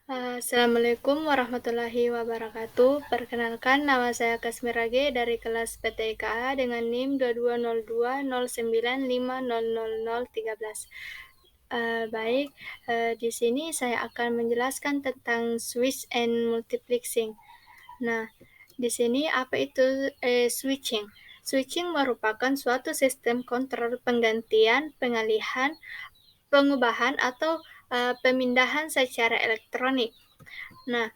Assalamualaikum warahmatullahi wabarakatuh. Perkenalkan, nama saya Kasmirage dari kelas PTIKA dengan NIM 220209500013. Baik, di sini saya akan menjelaskan tentang switch and multiplexing. Nah, di sini apa itu switching? Switching merupakan suatu sistem kontrol penggantian, pengalihan, pengubahan atau pemindahan secara elektronik. Nah,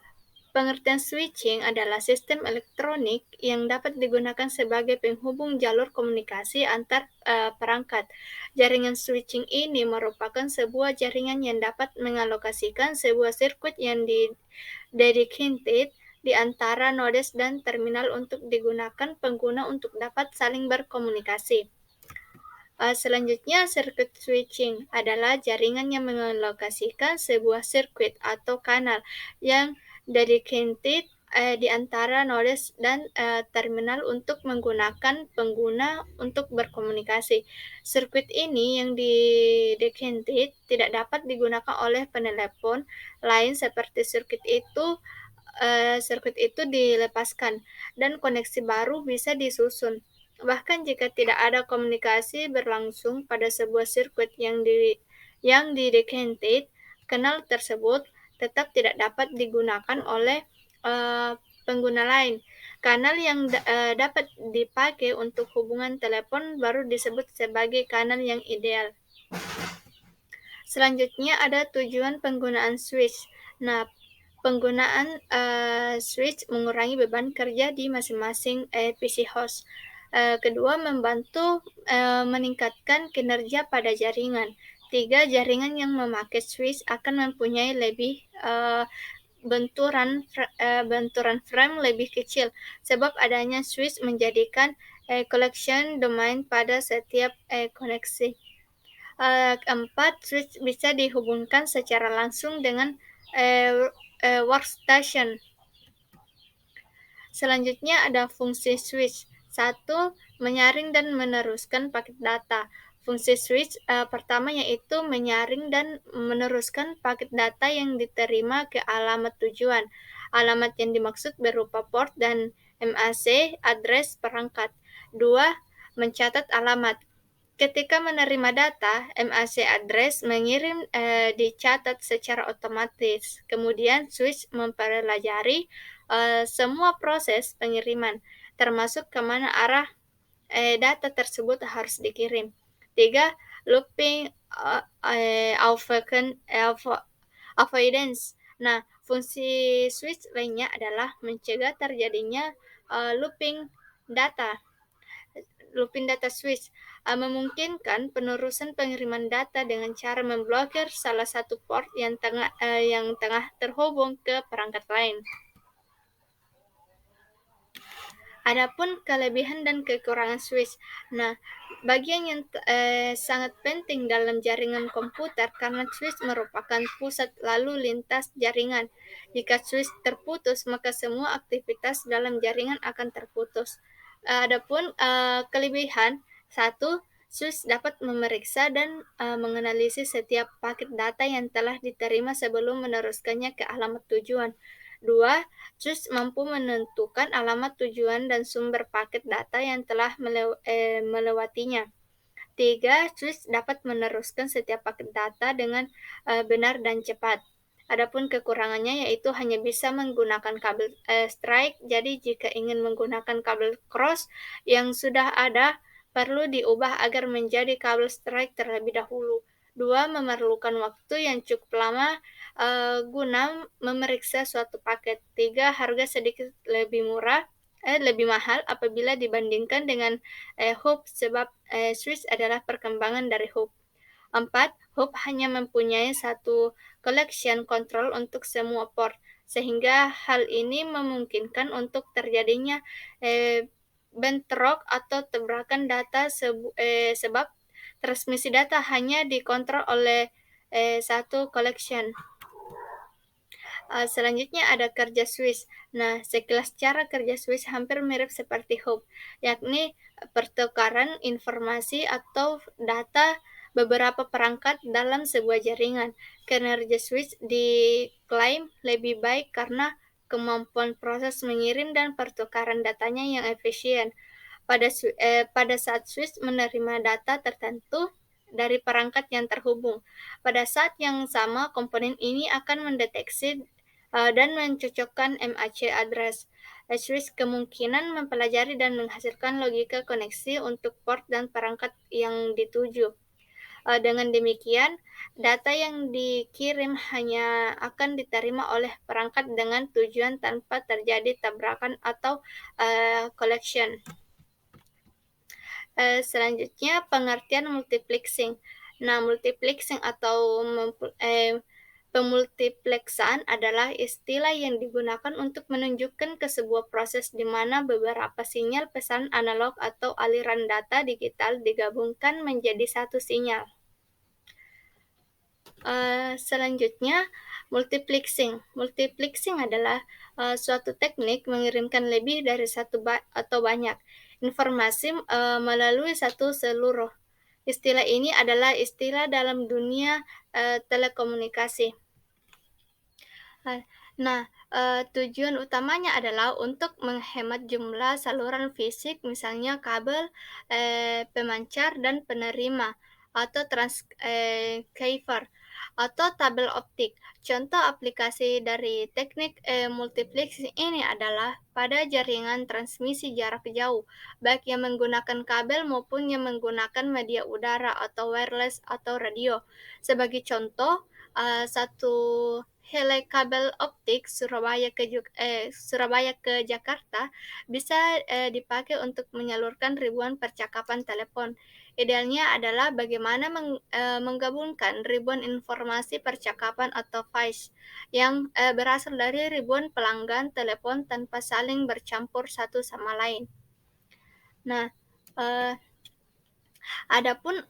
pengertian switching adalah sistem elektronik yang dapat digunakan sebagai penghubung jalur komunikasi antar perangkat. Jaringan switching ini merupakan sebuah jaringan yang dapat mengalokasikan sebuah sirkuit yang dedicated di antara nodes dan terminal untuk digunakan pengguna untuk dapat saling berkomunikasi. Selanjutnya, sirkuit switching adalah jaringan yang mengalokasikan sebuah sirkuit atau kanal yang dedicated di antara nodes dan terminal untuk menggunakan pengguna untuk berkomunikasi. Sirkuit ini yang dedicated tidak dapat digunakan oleh penelepon lain seperti sirkuit itu dilepaskan dan koneksi baru bisa disusun. Bahkan jika tidak ada komunikasi berlangsung pada sebuah sirkuit yang dedicated, kanal tersebut tetap tidak dapat digunakan oleh pengguna lain. Kanal yang dapat dipakai untuk hubungan telepon baru disebut sebagai kanal yang ideal. Selanjutnya ada tujuan penggunaan switch. Nah, penggunaan switch mengurangi beban kerja di masing-masing PC host. Kedua, membantu meningkatkan kinerja pada jaringan. 3, jaringan yang memakai switch akan mempunyai lebih benturan frame lebih kecil sebab adanya switch menjadikan collection domain pada setiap koneksi. Keempat, switch bisa dihubungkan secara langsung dengan workstation. Selanjutnya ada fungsi switch. 1. Menyaring dan meneruskan paket data. Fungsi switch pertama yaitu menyaring dan meneruskan paket data yang diterima ke alamat tujuan. Alamat yang dimaksud berupa port dan MAC, address perangkat. 2. Mencatat alamat. Ketika menerima data, MAC address mengirim dicatat secara otomatis. Kemudian switch mempelajari semua proses pengiriman, termasuk kemana arah data tersebut harus dikirim. 3. Looping avoidance. Nah, fungsi switch lainnya adalah mencegah terjadinya looping data. Looping data switch memungkinkan penerusan pengiriman data dengan cara memblokir salah satu port yang tengah terhubung ke perangkat lain. Adapun kelebihan dan kekurangan switch. Nah, bagian yang sangat penting dalam jaringan komputer karena switch merupakan pusat lalu lintas jaringan. Jika switch terputus, maka semua aktivitas dalam jaringan akan terputus. Adapun kelebihan, 1, switch dapat memeriksa dan menganalisis setiap paket data yang telah diterima sebelum meneruskannya ke alamat tujuan. 2. Switch mampu menentukan alamat tujuan dan sumber paket data yang telah melewatinya. 3. Switch dapat meneruskan setiap paket data dengan benar dan cepat. Adapun kekurangannya yaitu hanya bisa menggunakan kabel strike, jadi jika ingin menggunakan kabel cross yang sudah ada, perlu diubah agar menjadi kabel strike terlebih dahulu. 2. Memerlukan waktu yang cukup lama guna memeriksa suatu paket. 3. Harga sedikit lebih mahal apabila dibandingkan dengan hub sebab switch adalah perkembangan dari hub. 4. Hub hanya mempunyai satu collection control untuk semua port, sehingga hal ini memungkinkan untuk terjadinya bentrok atau tabrakan data sebab transmisi data hanya dikontrol oleh satu collection. Selanjutnya ada kerja switch. Nah, sekilas cara kerja switch hampir mirip seperti hub, yakni pertukaran informasi atau data beberapa perangkat dalam sebuah jaringan. Kinerja switch diklaim lebih baik karena kemampuan proses mengirim dan pertukaran datanya yang efisien. Pada saat switch menerima data tertentu dari perangkat yang terhubung, pada saat yang sama komponen ini akan mendeteksi dan mencocokkan MAC address. Switch kemungkinan mempelajari dan menghasilkan logika koneksi untuk port dan perangkat yang dituju. Dengan demikian, data yang dikirim hanya akan diterima oleh perangkat dengan tujuan tanpa terjadi tabrakan atau collection. Selanjutnya, pengertian multiplexing. Nah, multiplexing atau pemultiplexan adalah istilah yang digunakan untuk menunjukkan ke sebuah proses di mana beberapa sinyal pesan analog atau aliran data digital digabungkan menjadi satu sinyal. Selanjutnya, multiplexing. Multiplexing adalah suatu teknik mengirimkan lebih dari satu atau banyak informasi melalui satu seluruh. Istilah ini adalah istilah dalam dunia telekomunikasi. Nah, tujuan utamanya adalah untuk menghemat jumlah saluran fisik, misalnya kabel, pemancar, dan penerima, atau transceiver, atau tabel optik. Contoh aplikasi dari teknik multiplexing ini adalah pada jaringan transmisi jarak jauh, baik yang menggunakan kabel maupun yang menggunakan media udara atau wireless atau radio. Sebagai contoh, satu helai kabel optik Surabaya ke Jakarta bisa dipakai untuk menyalurkan ribuan percakapan telepon. Idealnya adalah bagaimana menggabungkan ribuan informasi percakapan atau voice yang berasal dari ribuan pelanggan telepon tanpa saling bercampur satu sama lain. Nah, adapun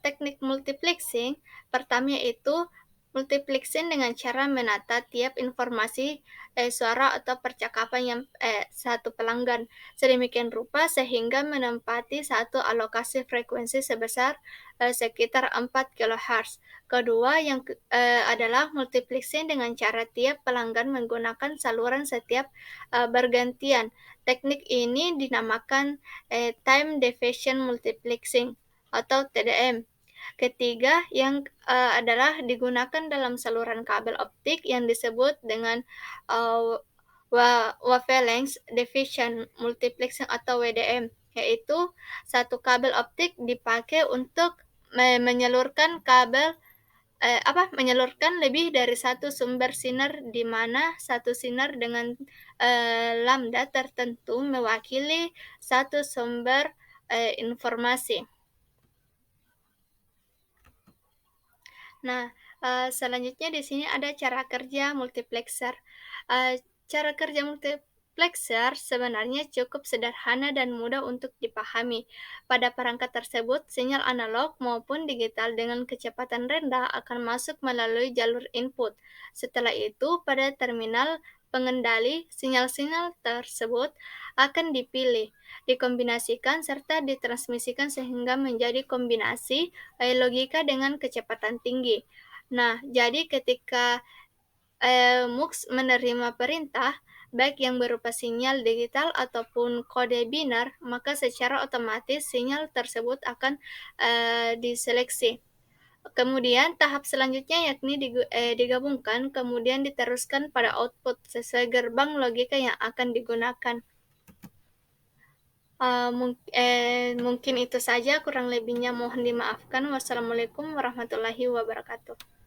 teknik multiplexing, pertama yaitu multiplexing dengan cara menata tiap informasi suara atau percakapan yang satu pelanggan sedemikian rupa sehingga menempati satu alokasi frekuensi sebesar sekitar 4 kHz. Kedua yang adalah multiplexing dengan cara tiap pelanggan menggunakan saluran setiap bergantian. Teknik ini dinamakan time division multiplexing atau TDM. Ketiga yang adalah digunakan dalam saluran kabel optik yang disebut dengan wavelength division multiplexing atau WDM, yaitu satu kabel optik dipakai untuk menyalurkan menyalurkan lebih dari satu sumber sinar di mana satu sinar dengan lambda tertentu mewakili satu sumber informasi. Nah, selanjutnya di sini ada cara kerja multiplexer. Cara kerja multiplexer sebenarnya cukup sederhana dan mudah untuk dipahami. Pada perangkat tersebut, sinyal analog maupun digital dengan kecepatan rendah akan masuk melalui jalur input. Setelah itu, pada terminal pengendali, sinyal-sinyal tersebut akan dipilih, dikombinasikan, serta ditransmisikan sehingga menjadi kombinasi logika dengan kecepatan tinggi. Nah, jadi ketika MUX menerima perintah, baik yang berupa sinyal digital ataupun kode binar, maka secara otomatis sinyal tersebut akan diseleksi. Kemudian tahap selanjutnya yakni digabungkan, kemudian diteruskan pada output sesuai gerbang logika yang akan digunakan. Mungkin itu saja, kurang lebihnya mohon dimaafkan. Wassalamualaikum warahmatullahi wabarakatuh.